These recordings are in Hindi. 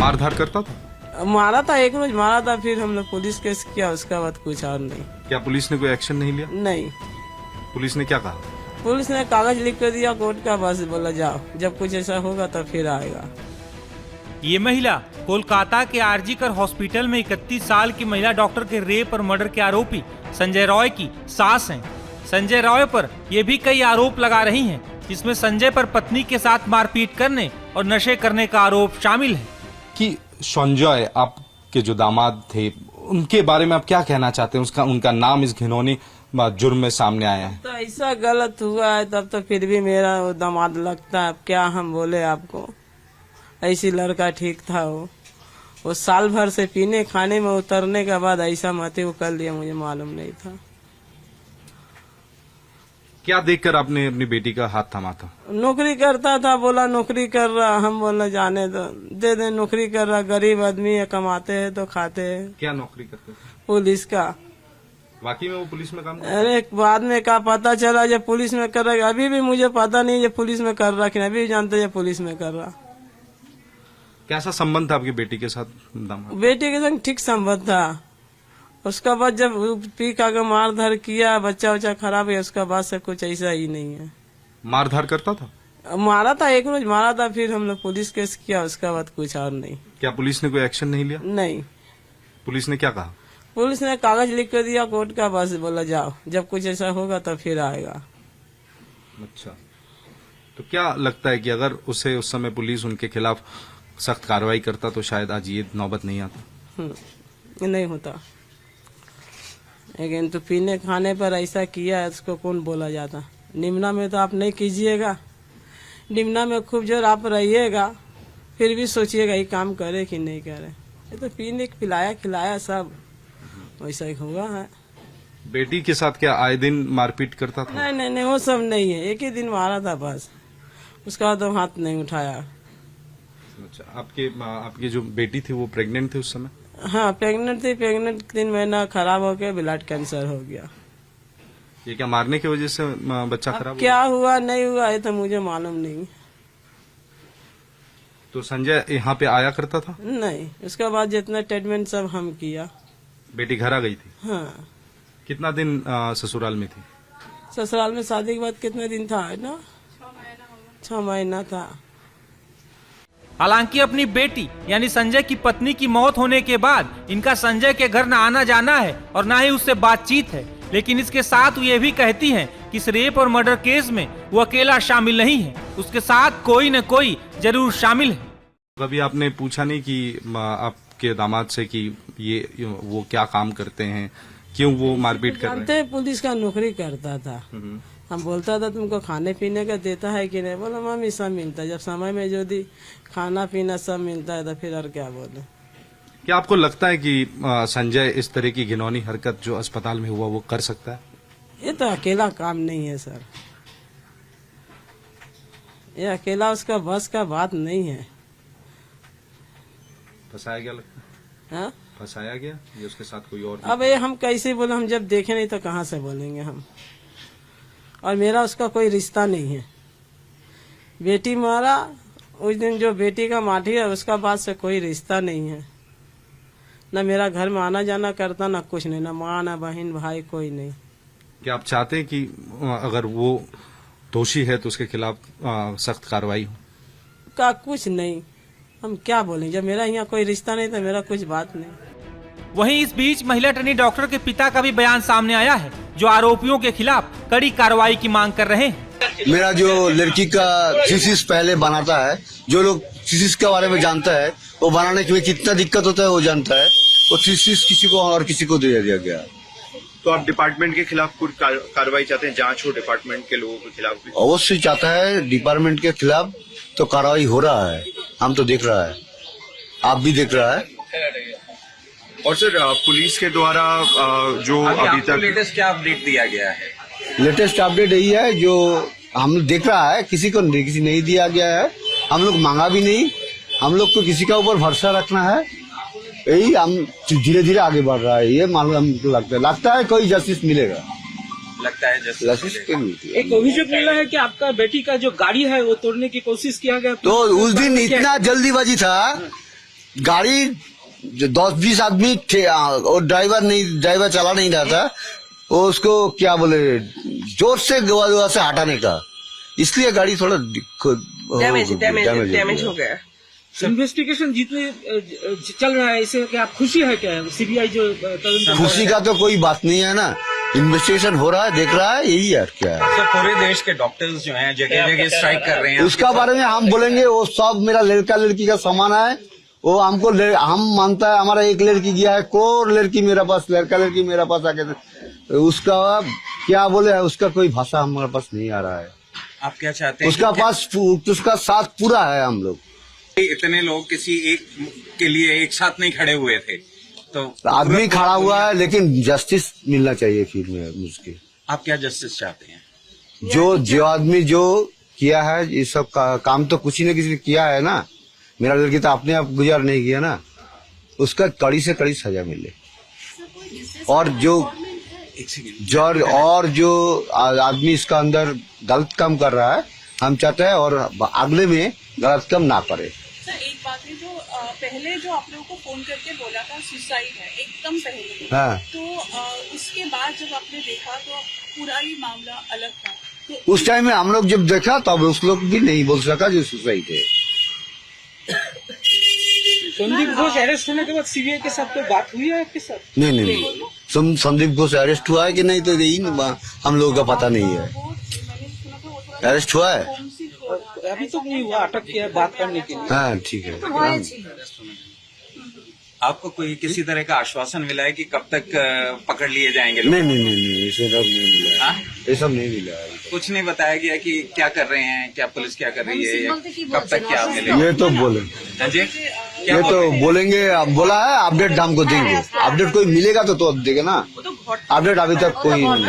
मारधार करता था? मारा था, एक रोज मारा था, फिर हम लोग पुलिस केस किया, उसका बाद कुछ और नहीं। क्या पुलिस ने कोई एक्शन नहीं लिया? नहीं, पुलिस ने क्या कहा? पुलिस ने कागज लिख कर दिया कोर्ट का, बस बोला जाओ, जब कुछ ऐसा होगा तो फिर आएगा। ये महिला कोलकाता के आरजीकर हॉस्पिटल में 31 साल की महिला डॉक्टर के रेप और मर्डर के आरोपी संजय रॉय की सास हैं। संजय रॉय पर ये भी कई आरोप लगा रही हैं, जिसमें संजय पर पत्नी के साथ मारपीट करने और नशे करने का आरोप शामिल है। कि संजय आपके जो दामाद थे, उनके बारे में आप क्या कहना चाहते हैं? उनका नाम इस घिनौनी जुर्म में सामने आया है। तो ऐसा गलत हुआ है तब तो फिर भी मेरा वो दामाद लगता है, अब क्या हम बोले आपको। ऐसी लड़का ठीक था वो साल भर से पीने खाने में उतरने के बाद ऐसा मते वो कर लिया, मुझे मालूम नहीं था। क्या देखकर आपने अपनी बेटी का हाथ थमा था? नौकरी करता था, बोला नौकरी कर रहा, हम बोला जाने दो, दे दे, नौकरी कर रहा, गरीब आदमी है, कमाते हैं तो खाते हैं। क्या नौकरी करते थे? पुलिस का। वाकई में वो पुलिस में काम करते? अरे बाद में क्या पता चला जब पुलिस में कर रहा, अभी भी मुझे पता नहीं जब पुलिस में कर रहा कि नहीं, अभी जानते जब पुलिस में कर रहा। कैसा संबंध था आपकी बेटी के साथ? दामाद बेटी के संग ठीक संबंध था। उसका बाद जब पी का मारधार किया, बच्चा उच्चा खराब है, उसका बाद से कुछ ऐसा ही नहीं है। मारधार करता था? मारा था, एक रोज मारा था, फिर हम लोग पुलिस केस किया, उसका बाद कुछ और नहीं। क्या पुलिस ने कोई एक्शन नहीं लिया? नहीं, पुलिस ने क्या कहा? पुलिस ने कागज लिख कर दिया कोर्ट का, बस बोला जाओ, जब कुछ ऐसा होगा तो फिर आएगा। अच्छा, तो क्या लगता है कि अगर उस समय पुलिस उनके खिलाफ सख्त कार्रवाई करता तो शायद आज ये नौबत नहीं आता? ये नहीं होता। लेकिन तो पीने खाने पर ऐसा किया है, उसको कौन बोला जाता। निम्ना में तो आप नहीं कीजिएगा, निम्ना में खूब जोर आप रहिएगा, फिर भी सोचिएगा ये काम करे कि नहीं करे। ये तो पीने पिलाया खिलाया सब वैसा ही हुआ है। बेटी के साथ क्या आए दिन मारपीट करता था? नहीं नहीं नहीं, वो सब नहीं है, एक ही दिन मारा था बस, उसका बाद तो हाथ नहीं उठाया। अच्छा, आपकी जो बेटी थी वो प्रेग्नेंट थी उस समय? हाँ प्रेग्नेंट थी, प्रेग्नेंट 3 महीना खराब हो गया, ब्लड कैंसर हो गया। ये क्या मारने की वजह से बच्चा खराब क्या हुआ नहीं हुआ ये तो मुझे मालूम नहीं। तो संजय यहाँ पे आया करता था? नहीं, उसके बाद जितना ट्रीटमेंट सब हम किया। बेटी घर आ गई थी? हाँ। कितना दिन ससुराल में थी? ससुराल में शादी के बाद कितने दिन था ना? 6 महीना था। हालांकि अपनी बेटी यानी संजय की पत्नी की मौत होने के बाद इनका संजय के घर न आना जाना है और न ही उससे बातचीत है, लेकिन इसके साथ वो ये भी कहती हैं कि इस रेप और मर्डर केस में वो अकेला शामिल नहीं है, उसके साथ कोई न कोई जरूर शामिल है। कभी आपने पूछा नहीं कि आपके दामाद से कि ये वो क्या काम करते हैं, क्यों वो मारपीट कर रहे हैं? जानते पुलिस का नौकरी करता था। हम बोलता था तुमको खाने पीने का देता है कि नहीं, बोला मम्मी सब मिलता है, जब समय में जो दी खाना पीना सब मिलता है तो फिर और क्या बोले। क्या आपको लगता है कि संजय इस तरह की घिनौनी हरकत जो अस्पताल में हुआ वो कर सकता है? ये तो अकेला काम नहीं है सर, ये अकेला उसका बस का बात नहीं है। फंसाया गया लगता है? हाँ? फंसाया गया ये उसके साथ कोई और? अब ये हम कैसे बोले, हम जब देखे नहीं तो कहाँ से बोलेंगे हम। और मेरा उसका कोई रिश्ता नहीं है। बेटी मारा उस दिन, जो बेटी का माटी है उसका बाद से कोई रिश्ता नहीं है। न मेरा घर में आना जाना करता, न कुछ नहीं, न माँ न बहन भाई कोई नहीं। क्या आप चाहते हैं कि अगर वो दोषी है तो उसके खिलाफ सख्त कार्रवाई हो? का कुछ नहीं, हम क्या बोलें, जब मेरा यहाँ कोई रिश्ता नहीं तो मेरा कुछ बात नहीं। वहीं इस बीच महिला ट्रेनी डॉक्टर के पिता का भी बयान सामने आया है, जो आरोपियों के खिलाफ कड़ी कार्रवाई की मांग कर रहे हैं। मेरा जो लड़की का थीसिस पहले बनाता है, जो लोग थीसिस के बारे में जानता है वो बनाने के लिए कितना दिक्कत होता है वो जानता है, वो थीसिस किसी को और किसी को दे दिया गया। तो आप डिपार्टमेंट के खिलाफ कुछ कार्रवाई चाहते हैं, जांच हो डिपार्टमेंट के लोगों के खिलाफ भी? अवश्य चाहता है डिपार्टमेंट के खिलाफ, तो कार्रवाई हो रहा है, हम तो देख रहा है, आप भी देख रहा है। और सर पुलिस के द्वारा जो अभी तक लेटेस्ट क्या अपडेट दिया गया है? लेटेस्ट अपडेट यही है जो हम देख रहा है, किसी को किसी नहीं दिया गया है, हम लोग मांगा भी नहीं, हम लोग को किसी का ऊपर भरोसा रखना है, यही हम धीरे धीरे आगे बढ़ रहा है। ये मालूम हमको लगता है कोई जस्टिस मिलेगा, लगता है जस्टिस के मिलती है। एक अभियोग मिला है कि आपका बेटी का जो गाड़ी है वो तोड़ने की कोशिश किया गया, तो उस दिन इतना जल्दीबाजी था गाड़ी जो 10-20 आदमी थे, और ड्राइवर चला नहीं रहा था, वो उसको क्या बोले जोर से गोवा से हटाने का, इसलिए गाड़ी थोड़ा डैमेज हो गया। इन्वेस्टिगेशन जितने चल रहा है, इसे क्या आप खुशी है क्या? सीबीआई जो खुशी का तो कोई बात नहीं है ना, इन्वेस्टिगेशन हो रहा है, देख रहा है, यही यार क्या है। सर पूरे देश के डॉक्टर्स जो हैं जगह जगह स्ट्राइक कर रहे हैं, उसका बारे में हम बोलेंगे, वो सब मेरा लड़का लड़की का सामान है, वो हमको हम मानता है, हमारा एक लड़की गया है, को लड़की मेरा पास, लड़का लड़की मेरा पास आके, उसका क्या बोले, उसका कोई भाषा हमारे पास नहीं आ रहा है। आप क्या चाहते हैं? उसका पास उसका साथ पूरा है। हम लोग इतने लोग किसी एक के लिए एक साथ नहीं खड़े हुए थे, तो आदमी खड़ा हुआ है, लेकिन जस्टिस मिलना चाहिए फिर में मुझके। आप क्या जस्टिस चाहते हैं? जो आदमी जो किया है ये सब काम तो कुछ ही न किसी ने किया है ना, मेरा लड़की तो अपने आप गुजार नहीं किया ना, उसका कड़ी से कड़ी सजा मिले। और जो आदमी इसका अंदर गलत काम कर रहा है, हम चाहते हैं और अगले में गलत काम ना करे। सर एक बात है, जो पहले जो आप लोगों को फोन करके बोला था सुसाइड है, एकदम पहले, हाँ। तो उसके बाद जब आपने देखा तो पूरा ही मामला अलग था। तो उस टाइम में हम लोग जब देखा तब उस लोग भी नहीं बोल सका जो सुसाइड है। संदीप घोष अरेस्ट होने के बाद सीबीआई के साथ कोई बात हुई है आपके साथ? नहीं। संदीप घोष अरेस्ट हुआ है कि नहीं, तो यही हम लोगों का पता नहीं है। मैंने सुना था वो थोड़ा अरेस्ट हुआ है, होम सिक हो रहा है। अभी तक नहीं हुआ, अटक किया बात करने के लिए। हाँ ठीक है। आपको कोई किसी तरह का आश्वासन मिला है कि कब तक पकड़ लिए जाएंगे लोग? नहीं, ये सब नहीं मिला। हाँ? ये सब नहीं मिला। कुछ नहीं बताया गया कि क्या कर रहे हैं, क्या पुलिस क्या कर रही है, या कब तक क्या मिलेगा? ये तो बोले, हाँ जी, क्या ये बोल तो रहे हैं? बोलेंगे। अब बोला है अपडेट हमको देंगे, अपडेट कोई मिलेगा तो देगा ना, अपडेट अभी तक कोई नहीं।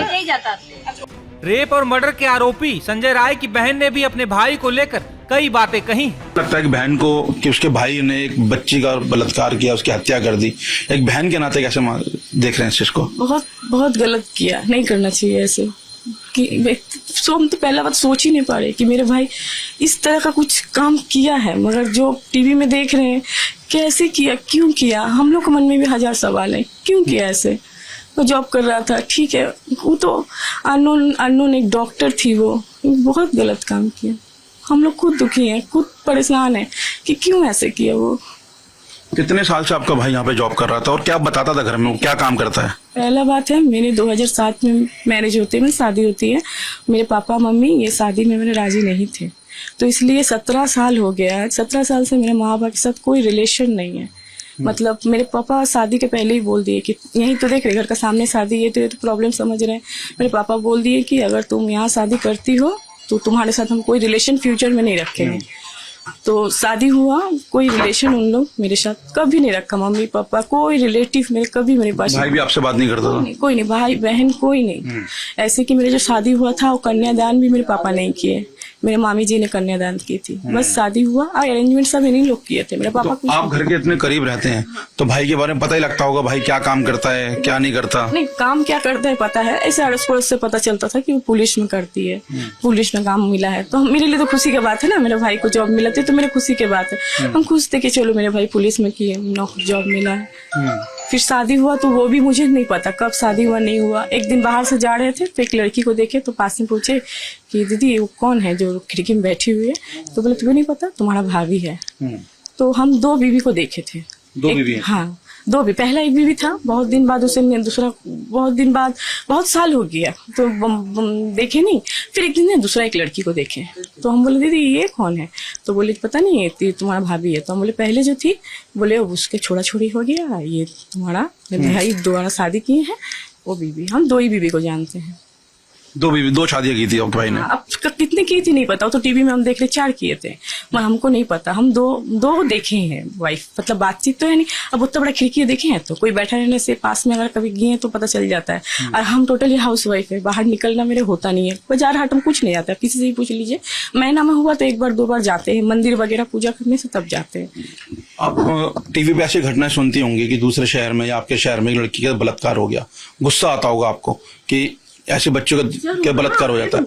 रेप और मर्डर के आरोपी संजय राय की बहन ने भी अपने भाई को लेकर कई बातें कही। लगता है कि बहन को, कि उसके भाई ने एक बच्ची का बलात्कार किया, उसकी हत्या कर दी, एक बहन के नाते कैसे देख रहे हैं इस चीज को? बहुत गलत किया, नहीं करना चाहिए ऐसे। कि हम तो पहला बात सोच ही नहीं पा रहे कि मेरे भाई इस तरह का कुछ काम किया है, मगर जो टीवी में देख रहे हैं कैसे किया, क्यों किया, हम लोग के मन में भी हजार सवाल है, क्यों किया ऐसे। वो जॉब कर रहा था, ठीक है, वो तो अननोन एक डॉक्टर थी, वो बहुत गलत काम किया। हम लोग खुद दुखी हैं, खुद परेशान हैं कि क्यों ऐसे किया। वो कितने साल से आपका भाई यहाँ पे जॉब कर रहा था और क्या बताता था घर में, वो क्या काम करता है? पहला बात है, मेरे 2007 में मैरिज होती है, मेरी शादी होती है, मेरे पापा मम्मी ये शादी में मेरे राजी नहीं थे, तो इसलिए 17 साल हो गया है। 17 साल से मेरे माँ बाप के साथ कोई रिलेशन नहीं है। मतलब मेरे पापा शादी के पहले ही बोल दिए कि यहीं तो देख रहे घर का सामने शादी है, तो ये तो प्रॉब्लम समझ रहे हैं। मेरे पापा बोल दिए कि अगर तुम यहाँ शादी करती हो तो तुम्हारे साथ हम कोई रिलेशन फ्यूचर में नहीं रखेंगे। तो शादी हुआ, कोई रिलेशन उन लोग मेरे साथ कभी नहीं रखा, मम्मी पापा कोई रिलेटिव मेरे कभी मेरे पास। भाई भी आपसे बात नहीं करता था? कोई नहीं, भाई बहन कोई नहीं। ऐसे कि मेरे जो शादी हुआ था वो कन्यादान भी मेरे पापा नहीं किए, मेरे मामी जी ने कन्यादान की थी, बस शादी हुआ और अरेंजमेंट सब इन्हीं लोग किए थे। मेरे पापा तो आप घर के इतने करीब रहते हैं तो भाई के बारे में पता ही लगता होगा, भाई क्या काम करता है क्या नहीं करता? नहीं, काम क्या करता है पता है, ऐसे अड़ोस पड़ोस से पता चलता था कि वो पुलिस में करती है, पुलिस में काम मिला है, तो मेरे लिए तो खुशी की बात है ना, मेरे भाई को जॉब मिला थी तो मेरे खुशी की बात है। हम खुश थे कि चलो मेरे भाई पुलिस में किए, नौकरी जॉब मिला है। फिर शादी हुआ तो वो भी मुझे नहीं पता कब शादी हुआ नहीं हुआ। एक दिन बाहर से जा रहे थे तो एक लड़की को देखे तो पास में पूछे कि दीदी वो कौन है जो खिड़की में बैठी हुई है, तो बोले तुम्हें नहीं पता, तुम्हारा भाभी है। तो हम 2 बीवी को देखे थे। 2 बीवी? हाँ 2 भी, पहला एक बीवी था, बहुत दिन बाद उसे दूसरा, बहुत दिन बाद, बहुत साल हो गया तो देखे नहीं। फिर एक दिन दूसरा एक लड़की को देखे तो हम बोले दीदी ये कौन है, तो बोले पता नहीं है तुम्हारा भाभी है। तो हम बोले पहले जो थी, बोले उसके छोड़ा छोड़ी हो गया, ये तुम्हारा भाई दोबारा शादी किए हैं वो बीवी। हम 2 ही बीवी को जानते हैं। 2 बीवी, 2 शादियां की थी आपके भाई ने? अब कितने की थी नहीं पता, तो टीवी में हम देख रहे 4 किए थे, मगर हमको नहीं पता। हम दो देखे हैं वाइफ, मतलब बातचीत तो है नहीं। अब उतना बड़ा खिड़की देखे हैं तो कोई बैठा रहने से पास में अगर कभी गए तो पता चल जाता है। और हम टोटली हाउस वाइफ है, बाहर निकलना मेरे होता नहीं है, बाजार हाट में कुछ नहीं आता है, किसी से ही पूछ लीजिए। महीना में हुआ तो 1 बार 2 बार जाते हैं, मंदिर वगैरह पूजा करने से तब जाते हैं। आप टीवी पे ऐसी घटनाएं सुनती होंगी कि दूसरे शहर में या आपके शहर में एक लड़की का बलात्कार हो गया, गुस्सा आता होगा आपको कि ऐसे बच्चों का क्या बलात्कार हो जाता है।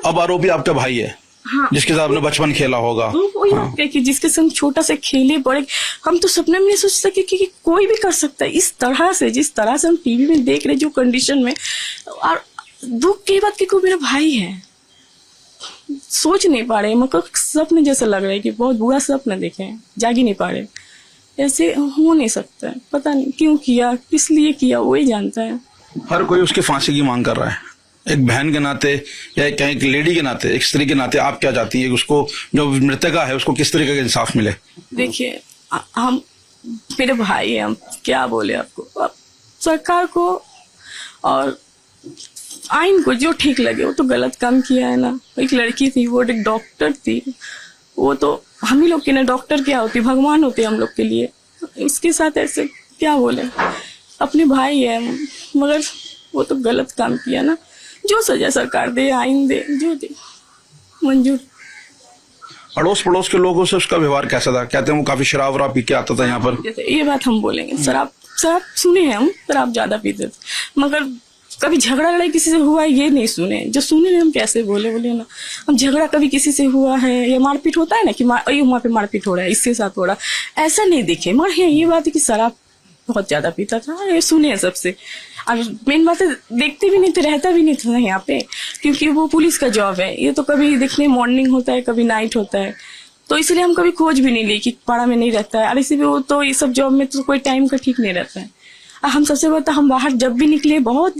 अब आरोपी आपका भाई है, हाँ। जिसके साथ आपने बचपन खेला होगा। वो वही बात है कि जिसके संग छोटा से खेले बड़े, हम तो सपने में नहीं सोच सके कि कोई भी कर सकता है इस तरह से, जिस तरह से हम टीवी में देख रहे जो कंडीशन में। और दुख की बात कि कोई मेरा भाई है, सोच नहीं पा रहे, मतलब सपने जैसा लग रहा है कि बहुत बुरा सपना देखे हैं, जाग ही नहीं पा रहे। ऐसे हो नहीं सकता है, पता नहीं क्यों किया, किस लिए किया, वही जानता है। हर कोई उसकी फांसी की मांग कर रहा है। एक बहन के नाते या एक लेडी के नाते, एक स्त्री के नाते आप क्या चाहती है उसको, जो मृतका है उसको किस तरीके का इंसाफ मिले? देखिए हम, मेरे भाई हैं, हम क्या बोले आपको, अब सरकार को और आइन को जो ठीक लगे, वो तो गलत काम किया है ना। एक लड़की थी, वो एक डॉक्टर थी, वो तो हम ही लोग के ना, डॉक्टर क्या होती, भगवान होते हम लोग के लिए। इसके साथ ऐसे क्या बोले, अपने भाई है मगर वो तो गलत काम किया ना। जो सजा सरकार दे, आइन दे, जो दे मंजूर। अड़ोस पड़ोस के लोगों से उसका व्यवहार कैसा था? कहते हैं वो काफी शराब वराब पी के आता था यहाँ पर। ये बात हम बोलेंगे, शराब सुने हैं हम, शराब ज्यादा पीते थे, मगर कभी झगड़ा लड़ाई किसी से हुआ है ये नहीं सुने। जो सुने हम कैसे बोले ना, हम झगड़ा कभी किसी से हुआ है या मारपीट होता है ना कि वहाँ पे मारपीट हो रहा है, इसके साथ हो रहा है, ऐसा नहीं देखे। मगर ये बात है कि शराब बहुत ज्यादा पीता था, ये सुने हैं सबसे। और मेन बात है, देखते भी नहीं थे, रहता भी नहीं था यहाँ पे, क्योंकि वो पुलिस का जॉब है। ये तो कभी देखने मॉर्निंग होता है, कभी नाइट होता है, तो इसलिए हम कभी खोज भी नहीं ली कि पाड़ा में नहीं रहता है। और इसी पे वो तो ये सब जॉब में तो कोई टाइम का ठीक नहीं रहता है। हम सबसे बता, हम बाहर जब भी निकले, बहुत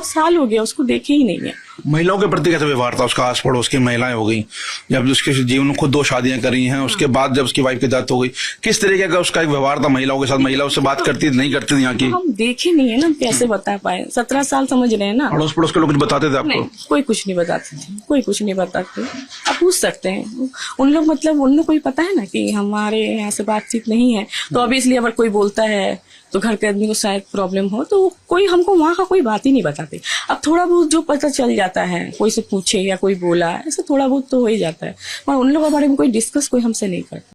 साल हो गया, उसको देखे ही नहीं है। महिलाओं के प्रति कैसे व्यवहार था उसका? आस पड़ोस की महिलाएं हो गई, जब उसके जीवन में खुद 2 शादियां करी हैं, उसके बाद जब उसकी वाइफ की डेथ हो गई, किस तरीके का उसका एक व्यवहार था महिलाओं के साथ? महिलाओं से बात करती नहीं करती थी यहाँ की? हम देखे नहीं है ना, कैसे बता पाए, 17 साल समझ रहे हैं ना। अड़ोस पड़ोस के लोग कुछ बताते थे आपको? नहीं, कोई कुछ नहीं बताते थे, कोई कुछ नहीं बताते। आप पूछ सकते हैं उन लोग, मतलब उन लोग को भी पता है ना कि हमारे यहाँ से बातचीत नहीं है, तो अब इसलिए अगर कोई बोलता है तो घर के आदमी को शायद प्रॉब्लम हो, तो कोई हमको वहाँ का कोई बात ही नहीं बताते। अब थोड़ा बहुत जो पता चल जाता है, कोई से पूछे या कोई बोला, ऐसा थोड़ा बहुत तो हो ही जाता है, पर उन लोगों के बारे में कोई डिस्कस कोई हमसे नहीं करता।